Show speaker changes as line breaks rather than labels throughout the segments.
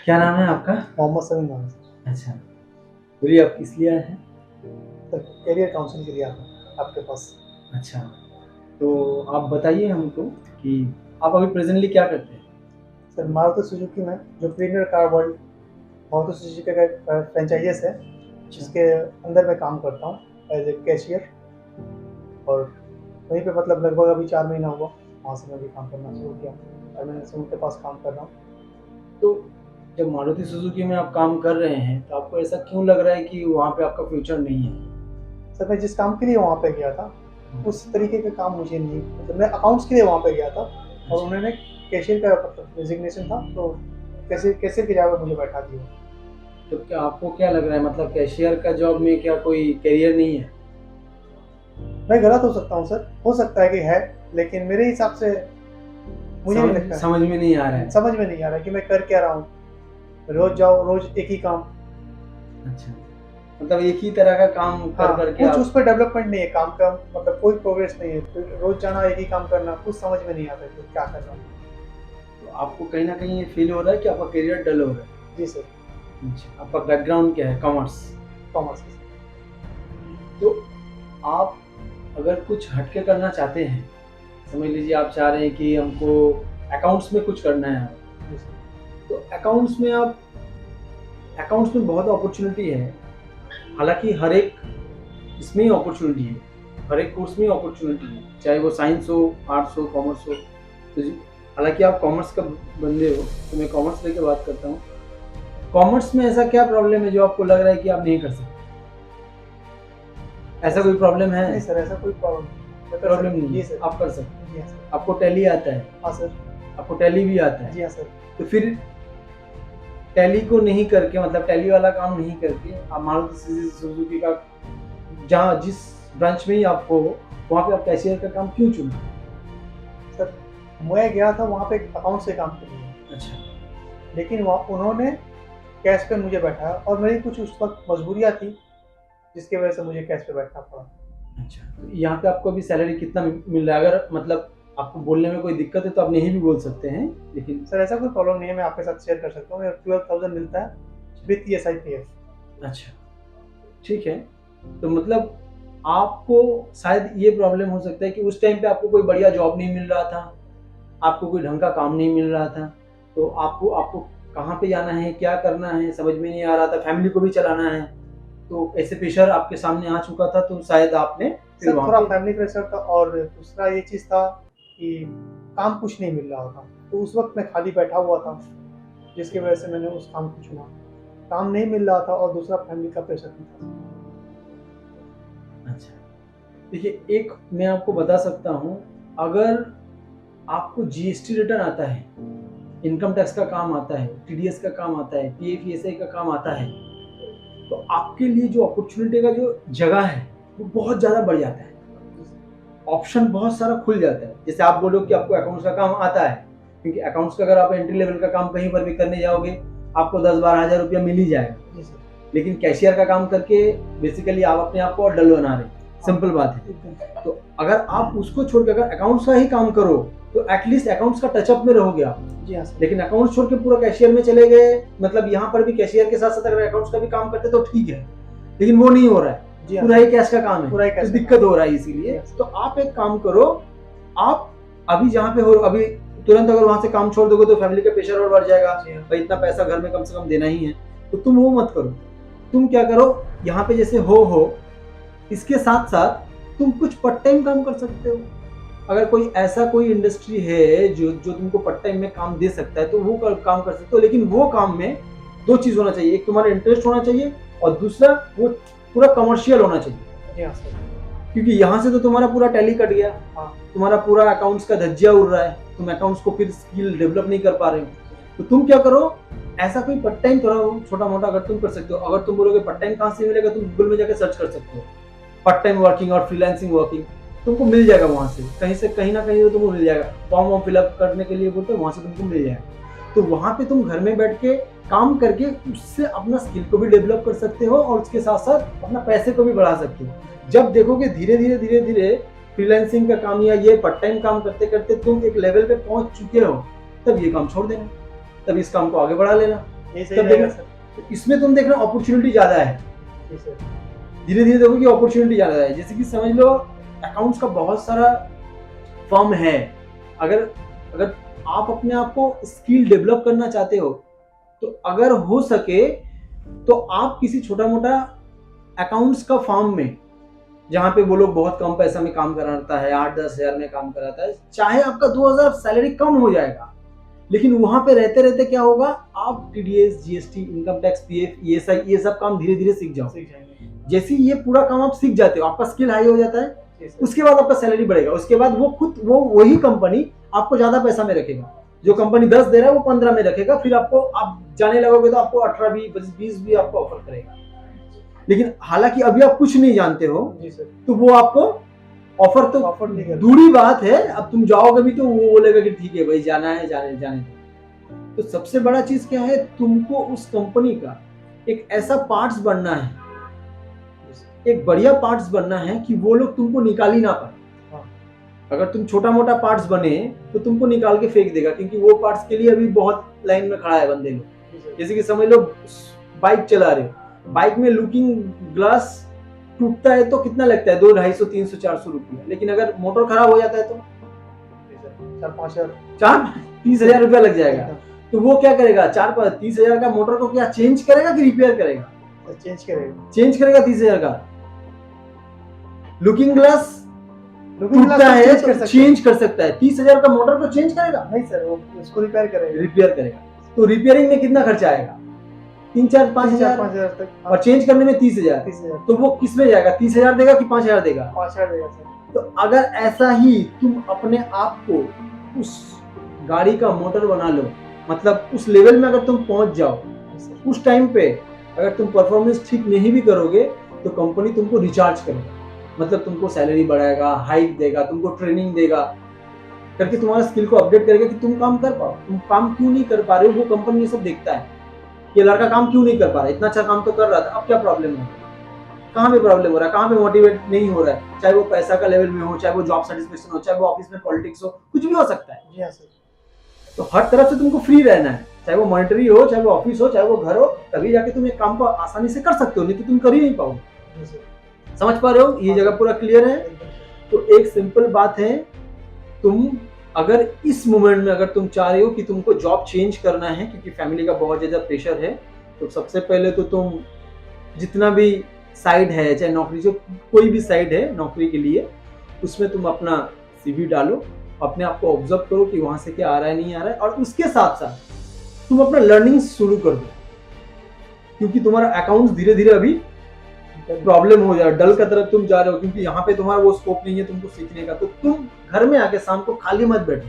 क्या नाम है आपका?
मोहम्मद समीम नाम है।
अच्छा, बोलिए आप किस लिए आए हैं?
सर कैरियर काउंसलिंग के लिए आता हूँ आपके पास।
अच्छा, तो आप बताइए हमको कि आप अभी प्रेज़ेंटली क्या करते हैं?
सर मारुति सुजुकी में जो premier car world Maruti Suzuki का एक फ्रेंचाइजीज है,
अच्छा,
जिसके अंदर मैं काम करता हूँ एज ए कैशियर। और वहीं पे मतलब लगभग अभी 4 महीना हुआ वहाँ से मैं भी काम करना शुरू किया और मैं से उनके पास काम कर रहा हूँ।
तो जब मारुति सुजुकी में आप काम कर रहे हैं, तो आपको ऐसा क्यों लग रहा है कि वहाँ पे आपका फ्यूचर नहीं है?
सर मैं जिस काम के लिए वहाँ पे गया था उस तरीके का काम मुझे नहीं, मतलब मैं अकाउंट्स के लिए वहाँ पे गया था और
अच्छा,
उन्होंने कैशियर का रेजिग्नेशन था, तो कैशियर कैशियर की जगह पे मुझे बैठा दिया।
तो क्या आपको क्या लग रहा है मतलब कैशियर का जॉब में क्या कोई करियर नहीं है?
मैं गलत हो सकता हूँ सर, हो सकता है कि है, लेकिन मेरे हिसाब से मुझे नहीं लगता है।
समझ में नहीं आ रहा है।
समझ में नहीं आ रहा है कि मैं कर क्या रहा हूँ। रोज जाओ, रोज एक ही काम।
अच्छा, मतलब एक ही तरह का काम
हाँ,
कर के
कुछ
आप
उस पर डेवलपमेंट नहीं है काम का, मतलब कोई प्रोग्रेस नहीं है। फिर रोज जाना, एक ही काम करना, कुछ समझ में नहीं आता है कि क्या कर रहा हूँ।
तो आपको कहीं न कहीं ये फ़ील हो रहा है कि आपका करियर डल हो रहा है?
जी सर।
अच्छा, आपका बैकग्राउंड क्या है? कॉमर्स।
कॉमर्स।
तो आप अगर कुछ हट के करना चाहते हैं, समझ लीजिए आप चाह रहे हैं कि हमको अकाउंट्स में कुछ करना है,
जी सर।
तो अकाउंट्स में बहुत अपॉर्च्युनिटी है। हालाँकि हर एक इसमें ही अपॉर्च्युनिटी है, हर एक कोर्स में अपॉर्च्युनिटी है, चाहे वो साइंस हो, आर्ट्स हो, कॉमर्स हो। तो जी हालाँकि आप कॉमर्स का बंदे हो, तो मैं कॉमर्स लेके बात करता हूँ। कॉमर्स में ऐसा क्या प्रॉब्लम है जो आपको लग रहा है कि आप नहीं कर सकते? ऐसा कोई प्रॉब्लम है?
नहीं सर, ऐसा कोई प्रॉब्लम नहीं, मैं कर
प्रॉब्लम
सकता हूँ।
नहीं
जी
है,
सर।
आप कर सकते हैं।
जी हाँ सर।
आपको टैली आता है,
हाँ सर।
आपको टैली भी आता है।
जी हाँ सर।
तो फिर टैली को नहीं करके मतलब टैली वाला काम नहीं करके आप मारुति सुजुकी का जहाँ जिस ब्रांच में ही आपको हो, वहाँ पे आप कैशियर का काम क्यों चुना?
सर मैं गया था वहाँ पे अकाउंट से काम के लिए,
अच्छा,
लेकिन वहाँ उन्होंने कैश पे मुझे बैठाया और मेरी कुछ उस वक्त मजबूरियाँ थी, जिसकी वजह से मुझे कैश पे बैठना पड़ा।
अच्छा। तो यहाँ पे आपको अभी सैलरी कितना मिल रहा है? अगर मतलब आपको बोलने में कोई दिक्कत है तो आप नहीं भी बोल सकते हैं, लेकिन
सर ऐसा कोई प्रॉब्लम नहीं है, मैं आपके साथ शेयर कर सकता हूँ। मेरा 12,000 मिलता है विथ ESI-PF।
अच्छा, ठीक है। तो मतलब आपको शायद ये प्रॉब्लम हो सकता है कि उस टाइम पे आपको कोई बढ़िया जॉब नहीं मिल रहा था, आपको कोई ढंग का काम नहीं मिल रहा था, तो आपको आपको कहाँ पे जाना है, क्या करना है, समझ में नहीं आ रहा था, फैमिली को भी चलाना है, तो ऐसे प्रेशर आपके सामने आ चुका था, तो शायद आपने फिर
सर
वहाँ
थोड़ा
पे
फैमिली प्रेशर था और दूसरा ये चीज़ था कि काम कुछ नहीं मिल रहा था, तो उस वक्त मैं खाली बैठा हुआ था, जिसकी वजह से मैंने उस काम को चुना। काम नहीं मिल रहा था और दूसरा फैमिली का प्रेशर भी था।
अच्छा, देखिए एक मैं आपको बता सकता हूँ, अगर आपको जीएसटी रिटर्न आता है, इनकम टैक्स का काम आता है, टीडीएस का काम आता है, पीएफ ईएसआई का काम आता है, तो आपके लिए जो अपॉर्चुनिटी का जो जगह है, वो बहुत ज़्यादा बढ़ जाता है। ऑप्शन बहुत सारा खुल जाता है। जैसे आप बोलो कि आपको अकाउंट्स का काम आता है, क्योंकि अकाउंट्स का अगर आप एंट्री लेवल का काम कहीं पर भी करने जाओगे, आपको 10-12 हज़ार रुपया मिल ही जाएगा।
जी सर।
लेकिन कैशियर का काम करके बेसिकली आप अपने आप को और डल बना रहे, सिंपल बात है।
एकदम।
तो अगर आप उसको छोड़ के अगर अकाउंट्स का ही काम करो, तो एटलीस्ट अकाउंट्स का टचअप में रहोगे आप।
जी हाँ सर।
लेकिन अकाउंट्स छोड़ के पूरा कैशियर में चले गए, मतलब यहाँ पर भी कैशियर के साथ साथ अगर अकाउंट्स का भी काम करते तो ठीक है, लेकिन वो नहीं हो रहा है,
जी हाँ
पूरा ही कैश का काम है,
पूरा ही कैश
तो
का
दिक्कत
काम
हो रहा है।
जी
इसीलिए
हाँ सर।
तो आप एक काम करो, आप अभी जहाँ पे हो अभी तुरंत अगर वहां से काम छोड़ दोगे तो फैमिली का प्रेशर और बढ़ जाएगा,
जी हाँ।
भाई इतना पैसा घर में कम से कम देना ही है, तो तुम वो मत करो। तुम क्या करो, यहाँ पे जैसे हो इसके साथ साथ तुम कुछ पार्ट टाइम काम कर सकते हो। अगर कोई ऐसा कोई इंडस्ट्री है जो जो तुमको पार्ट टाइम में काम दे सकता है, तो वो काम कर सकते हो। लेकिन वो काम में दो चीज होना चाहिए, एक तुम्हारा इंटरेस्ट होना चाहिए और दूसरा वो पूरा कमर्शियल होना चाहिए।
जी हाँ सर।
क्योंकि यहाँ से तो तुम्हारा पूरा टैली कट गया,
हाँ।
तुम्हारा पूरा अकाउंट्स का धज्जिया उड़ रहा है, तुम अकाउंट्स को फिर स्किल डेवलप नहीं कर पा रहे हो। तो तुम क्या करो, ऐसा कोई पार्ट टाइम थोड़ा छोटा मोटा अगर तुम कर सकते हो, अगर तुम बोलोगे पार्ट टाइम कहाँ से मिलेगा, तुम गूगल में जाकर सर्च कर सकते हो पार्ट टाइम वर्किंग और फ्रीलांसिंग वर्किंग, तुमको मिल जाएगा। वहां से कहीं से कहीं ना कहीं तो तुमको मिल जाएगा। फॉर्म वॉर्म फिलअप करने के लिए बोलते हो, वहां से तुमको मिल जाएगा। तो वहां पे तुम घर में बैठ के काम करके उससे अपना स्किल को भी डेवलप कर सकते हो और उसके साथ साथ अपना पैसे को भी बढ़ा सकते हो। जब देखोगे धीरे धीरे फ्रीलांसिंग का काम या ये पार्ट टाइम काम करते करते तुम एक लेवल पे पहुंच चुके हो, तब ये काम छोड़ देना, तब इस काम को आगे बढ़ा लेना।
ये सही
तब
रहेगा
देखना,
सर।
इसमें तुम देखना अपॉर्चुनिटी ज्यादा है,
जी सर।
धीरे धीरे देखो कि अपॉर्चुनिटी ज्यादा है। जैसे कि समझ लो अकाउंट्स का बहुत सारा फर्म है, अगर अगर आप अपने आप को स्किल डेवलप करना चाहते हो तो अगर हो सके तो आप किसी छोटा मोटा अकाउंट्स का फर्म में, जहां पे वो लोग बहुत कम पैसा में काम कराता है, 8-10 हजार में काम कराता है, चाहे आपका 2000 सैलरी कम हो जाएगा, लेकिन वहां पे रहते रहते क्या होगा, आप TDS, GST, income tax, PF, ESI, ये सब काम धीरे धीरे सीख जाओ।
सीख जाएंगे।
जैसे ही ये पूरा काम आप सीख जाते हो, आपका स्किल हाई हो जाता है,
जी सर।
उसके बाद आपका सैलरी बढ़ेगा, उसके बाद वो वही कंपनी आपको ज्यादा पैसा में रखेगा। जो कंपनी 10 दे रहा है वो 15 में रखेगा, फिर आपको आप जाने लगोगे तो आपको 18 भी 20 भी आपको ऑफर करेगा। लेकिन हालांकि अभी आप कुछ नहीं जानते हो
जी सर।
तो वो आपको ऑफर तो
ऑफर नहीं करता।
दूरी बात है, अब तुम जाओगे भी तो वो बोलेगा कि ठीक है भाई जाना है, जाने जाने दो। तो सबसे बड़ा चीज क्या है, तुमको उस कंपनी का एक ऐसा पार्ट्स बनना है, एक बढ़िया पार्ट्स बनना है कि वो लोग तुमको निकाल ही ना पाए।
हाँ।
अगर तुम छोटा मोटा पार्ट्स बने तो तुमको निकाल के फेंक देगा, क्योंकि वो पार्ट्स के लिए अभी बहुत लाइन में खड़ा है बंदे लोग। जैसे कि समझ लो बाइक चला रहे हो, बाइक में लुकिंग ग्लास टूटता है तो कितना लगता है, 200, 250, 300, 400 रुपया। लेकिन अगर मोटर खराब हो जाता है तो 30,000 रुपया लग जाएगा। तो वो क्या करेगा, 30,000 का मोटर को क्या चेंज करेगा कि रिपेयर करेगा? चेंज करेगा 30,000 का। लुकिंग ग्लास टूटता है तो चेंज कर सकता है, 30,000 का मोटर को चेंज करेगा
नहीं सर, वो उसको रिपेयर
करेगा। तो रिपेयरिंग में कितना खर्चा आएगा, 3-4, 5,000
तक,
और चेंज करने में 30,000। तो वो किस में जाएगा, 30,000 देगा कि 5,000 देगा?
5,000 देगा सर।
तो अगर ऐसा ही तुम अपने आप को उस गाड़ी का मोटर बना लो, मतलब उस लेवल में अगर तुम पहुंच जाओ, उस टाइम पे अगर तुम परफॉर्मेंस ठीक नहीं भी करोगे तो कंपनी तुमको रिचार्ज करेगा, मतलब तुमको सैलरी बढ़ाएगा, हाइक देगा, तुमको ट्रेनिंग देगा, करके तुम्हारा स्किल को अपडेट करेगा कि तुम काम कर पाओ। तुम काम क्यों नहीं कर पा रहे हो, वो कंपनी ये सब देखता है कि लड़का काम क्यों नहीं कर पा रहा है, इतना अच्छा काम तो कर रहा था, अब क्या प्रॉब्लम है, कहाँ पे प्रॉब्लम हो रहा है, कहाँ पे मोटिवेट नहीं हो रहा है, चाहे वो पैसा का लेवल में हो, चाहे वो जॉब सेटिस्फेक्शन हो, चाहे वो ऑफिस में पॉलिटिक्स हो, कुछ भी हो सकता है।
जी हाँ सर।
तो हर तरफ से तुमको फ्री रहना है, चाहे वो मॉनिटरी हो, चाहे वो ऑफिस हो, चाहे वो घर हो, तभी जाके तुम एक काम को आसानी से कर सकते हो, नहीं तो तुम कर ही नहीं पाओगे। समझ पा रहे हो, ये जगह पूरा क्लियर है। तो एक सिंपल बात है, तुम अगर इस मोमेंट में अगर तुम चाह रहे हो कि तुमको जॉब चेंज करना है क्योंकि फैमिली का बहुत ज्यादा प्रेशर है, तो सबसे पहले तो तुम जितना भी साइड है, चाहे नौकरी जो कोई भी साइड है नौकरी के लिए, उसमें तुम अपना सीवी डालो, अपने आप को ऑब्जर्व करो कि वहां से क्या आ रहा है, नहीं आ रहा है, और उसके साथ साथ तुम अपना लर्निंग शुरू कर दो, क्योंकि तुम्हारा अकाउंट्स धीरे धीरे अभी प्रॉब्लम हो जाए, डल का तरफ तुम जा रहे हो, क्योंकि यहाँ पे तुम्हारा वो स्कोप नहीं है तुमको सीखने का। तो तुम घर में आके शाम को खाली मत बैठो,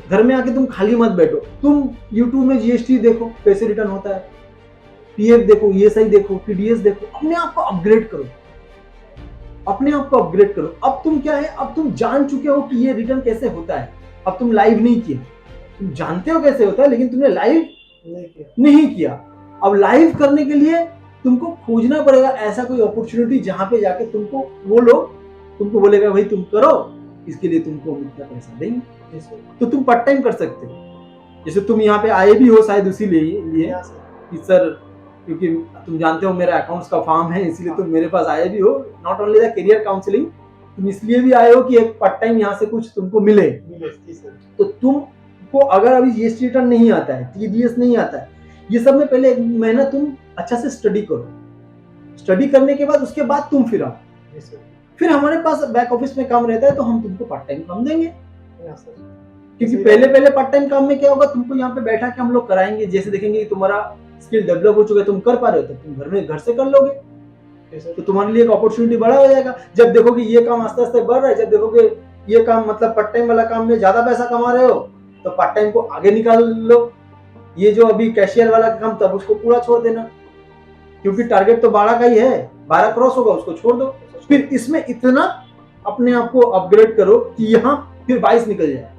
घर में आके तुम खाली मत बैठो, तुम YouTube में जीएसटी देखो कैसे रिटर्न होता है, पीएफ देखो, ईएसआई देखो, टीडीएस देखो, अपने आप को अपग्रेड करो, अपने आप को अपग्रेड करो। अब तुम क्या है, अब तुम जान चुके हो कि ये रिटर्न कैसे होता है, अब तुम लाइव नहीं किया, तुम जानते हो कैसे होता है लेकिन तुमने लाइव नहीं किया। अब लाइव करने के लिए तुमको खोजना पड़ेगा ऐसा कोई अपॉर्चुनिटी जहां पे जाके तुमको वो लोग तुमको बोलेगा भाई तुम करो, इसके लिए तुमको इतना पैसा देंगे, तो तुम पार्ट टाइम कर सकते हो। जैसे तुम यहाँ पे आए भी हो शायद उसी लिए कि सर, क्योंकि तुम जानते हो मेरा अकाउंट्स का फॉर्म है, इसीलिए तुम मेरे पास आए भी हो, not only the career counselling, तुम इसलिए भी आए हो कि एक पार्ट टाइम यहाँ से कुछ तुमको मिले। तो तुमको अगर अभी जीएसटी रिटर्न नहीं आता है, टीडीएस नहीं आता है, ये सब में पहले 1 महीना तुम अच्छा से स्टडी करो, स्टडी करने के बाद उसके बाद तुम फिर आओ, फिर हमारे पास बैक ऑफिस में काम रहता है तो हम तुमको पार्ट टाइम काम देंगे। क्योंकि पहले पार्ट टाइम काम में क्या होगा, तुमको यहाँ पे बैठा के हम लोग कराएंगे, जैसे देखेंगे कि तुम्हारा स्किल डेवलप हो चुका है, तुम कर पा रहे हो, तो तुम घर से कर लोगे, तो तुम्हारे लिए एक अपॉर्चुनिटी बड़ा हो जाएगा। जब देखोगे ये काम आस्ते आस्ते बढ़ रहा है, जब देखोगे ये काम मतलब पार्ट टाइम वाला काम में ज्यादा पैसा कमा रहे हो, तो पार्ट टाइम को आगे निकाल लो, ये जो अभी कैशियर वाला काम तब उसको पूरा छोड़ देना, क्योंकि टारगेट तो 12 का ही है, 12 क्रॉस होगा उसको छोड़ दो, फिर इसमें इतना अपने आप को अपग्रेड करो कि यहाँ फिर 22 निकल जाए।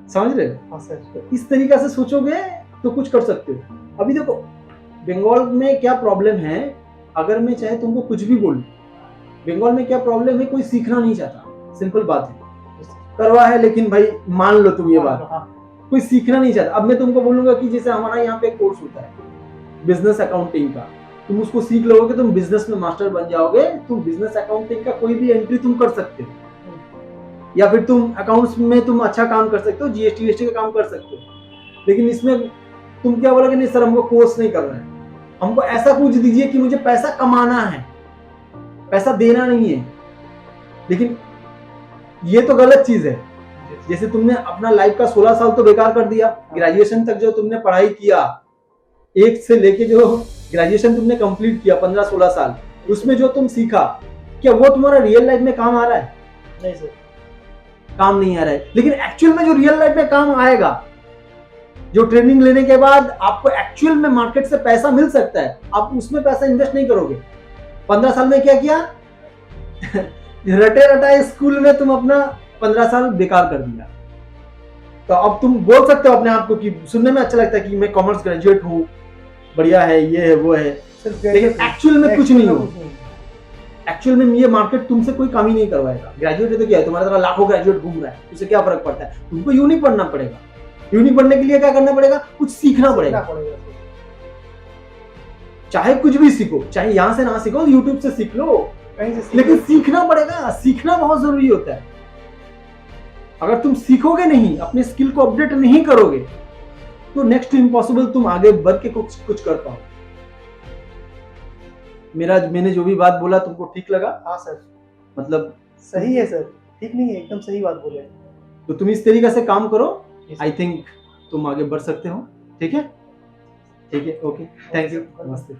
समझ रहे हो? इस तरीका से सोचोगे तो कुछ कर सकते हो। अभी देखो बंगाल में क्या प्रॉब्लम है, अगर मैं चाहे तुमको कुछ भी बोलूं, बंगाल में क्या प्रॉब्लम है, कोई सीखना नहीं चाहता, सिंपल बात है, करवा है लेकिन भाई मान लो तुम ये बात, कोई सीखना नहीं चाहता। अब मैं तुमको बोलूंगा कि जैसे हमारा यहाँ पे एक कोर्स होता है बिजनेस अकाउंटिंग का, तुम उसको सीख लोगे, तुम बिजनेस में मास्टर बन जाओगे, तुम बिजनेस अकाउंटिंग का कोई भी एंट्री तुम कर सकते हो, या फिर तुम अकाउंट्स में तुम अच्छा काम कर सकते हो, जीएसटी वीएसटी का काम कर सकते हो। लेकिन इसमें तुम क्या बोलोगे, नहीं सर हमको कोर्स नहीं करना है, हमको ऐसा कुछ दीजिए कि मुझे पैसा कमाना है, पैसा देना नहीं है। लेकिन ये तो गलत चीज है। जैसे तुमने अपना लाइफ का 16 साल तो बेकार कर दिया, ग्रेजुएशन तक जो तुमने पढ़ाई किया, एक से लेके जो ग्रेजुएशन तुमने कंप्लीट किया 15-16 साल, उसमें जो तुम सीखा, क्या वो तुम्हारा रियल लाइफ में काम आ रहा है?
नहीं सर,
काम नहीं आ रहा है। लेकिन एक्चुअल में जो रियल लाइफ में काम आएगा, जो ट्रेनिंग लेने के बाद आपको एक्चुअल में मार्केट से पैसा मिल सकता है, आप उसमें पैसा इन्वेस्ट नहीं करोगे। 15 साल में क्या किया? रटे रटाए स्कूल में तुम अपना 15 साल बेकार कर दिया। तो अब तुम बोल सकते हो अपने आप को कि सुनने में अच्छा लगता है कि मैं कॉमर्स ग्रेजुएट हूँ, बढ़िया है, ये है वो है, लेकिन एक्चुअल में कुछ नहीं हो। एक्चुअल में ये मार्केट तुमसे कोई काम ही नहीं करवाएगा। ग्रेजुएट है तो क्या है, तुम्हारे तरह लाखों ग्रेजुएट घूम रहा है, उससे क्या फर्क पड़ता है? तुमको यूनिक पढ़ना पड़ेगा। यूनिक पढ़ने के लिए क्या करना पड़ेगा? कुछ सीखना पड़ेगा। चाहे कुछ भी सीखो, चाहे यहाँ से ना सीखो, यूट्यूब से सीख लो, लेकिन सीखना पड़ेगा। सीखना बहुत जरूरी होता है। अगर तुम सीखोगे नहीं, अपने स्किल को अपडेट नहीं करोगे, तो नेक्स्ट इम्पॉसिबल तुम आगे बढ़ के कुछ कर पाओ। मैंने जो भी बात बोला तुमको ठीक लगा?
हाँ सर,
मतलब
सही है सर, ठीक नहीं है, एकदम सही बात बोले।
तो तुम इस तरीके से काम करो, आई थिंक तुम आगे बढ़ सकते हो। ठीक है, ठीक है, ओके, थैंक यू, नमस्ते।